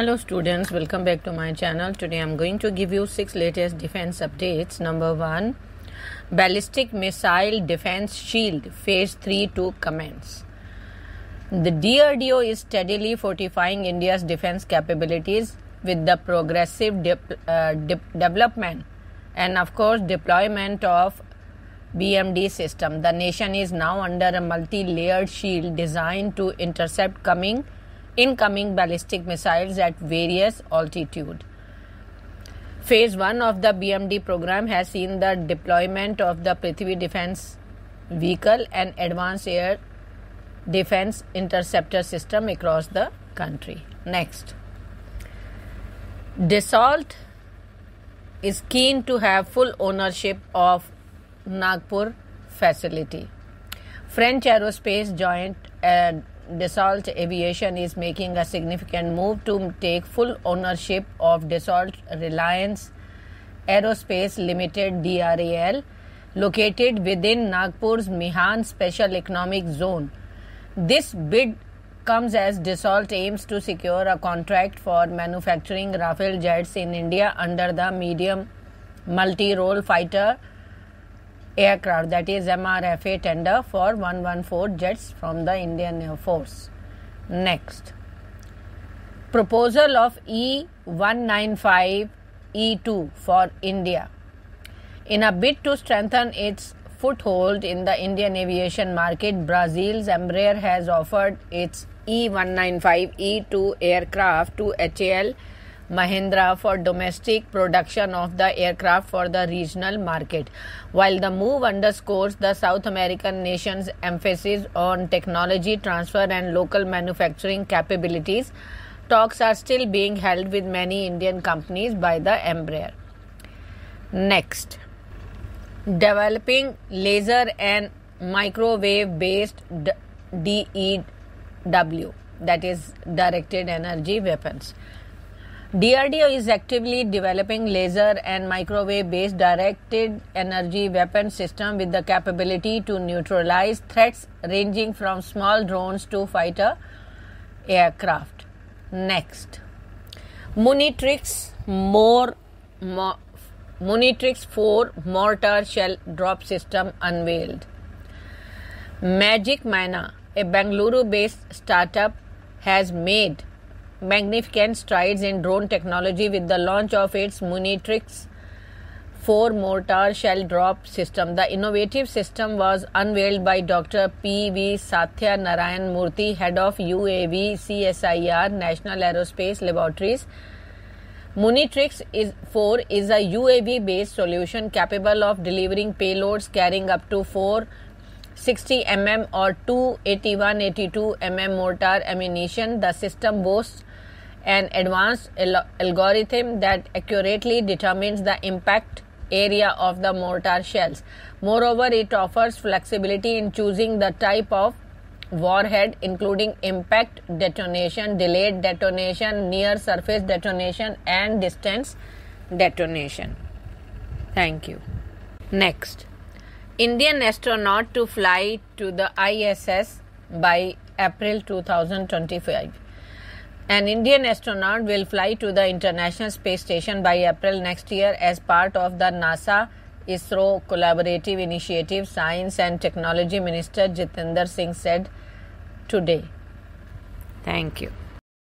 Hello students, welcome back to my channel. Today I am going to give you 6 latest defense updates. Number 1, Ballistic Missile Defense Shield Phase 3 to commence. The DRDO is steadily fortifying India's defense capabilities with the progressive development and of course deployment of BMD system. The nation is now under a multi-layered shield designed to intercept incoming ballistic missiles at various altitude. Phase 1 of the BMD program has seen the deployment of the Prithvi Defense Vehicle and Advanced Air Defense Interceptor System across the country. Next, Dassault is keen to have full ownership of Nagpur facility. French aerospace giant Dassault Aviation is making a significant move to take full ownership of Dassault Reliance Aerospace Limited (DRAL), located within Nagpur's Mihan Special Economic Zone. This bid comes as Dassault aims to secure a contract for manufacturing Rafale jets in India under the medium multi-role fighter aircraft, that is MRFA tender for 114 jets from the Indian Air Force. Next, proposal of E195E2 for India. In a bid to strengthen its foothold in the Indian aviation market, Brazil's Embraer has offered its E195E2 aircraft to HAL Mahindra for domestic production of the aircraft for the regional market. While the move underscores the South American nation's emphasis on technology transfer and local manufacturing capabilities, talks are still being held with many Indian companies by the Embraer. Next, developing laser and microwave based DEW, that is directed energy weapons. DRDO is actively developing laser and microwave-based directed energy weapon system with the capability to neutralize threats ranging from small drones to fighter aircraft. Next, Munitrix 4 mortar shell drop system unveiled. Magic Mana, a Bengaluru-based startup, has made magnificent strides in drone technology with the launch of its Munitrix 4 mortar shell drop system. The innovative system was unveiled by Dr. P.V. Satya Narayan Murthy, head of UAV CSIR National Aerospace Laboratories. Munitrix 4 is a UAV-based solution capable of delivering payloads carrying up to 460 mm or 281-82 mm mortar ammunition. The system boasts an advanced algorithm that accurately determines the impact area of the mortar shells. Moreover, it offers flexibility in choosing the type of warhead, including impact detonation, delayed detonation, near surface detonation, and distance detonation. Thank you. Next, Indian astronaut to fly to the ISS by April 2025. An Indian astronaut will fly to the International Space Station by April next year as part of the NASA-ISRO collaborative initiative, Science and Technology Minister Jitendra Singh said today. Thank you.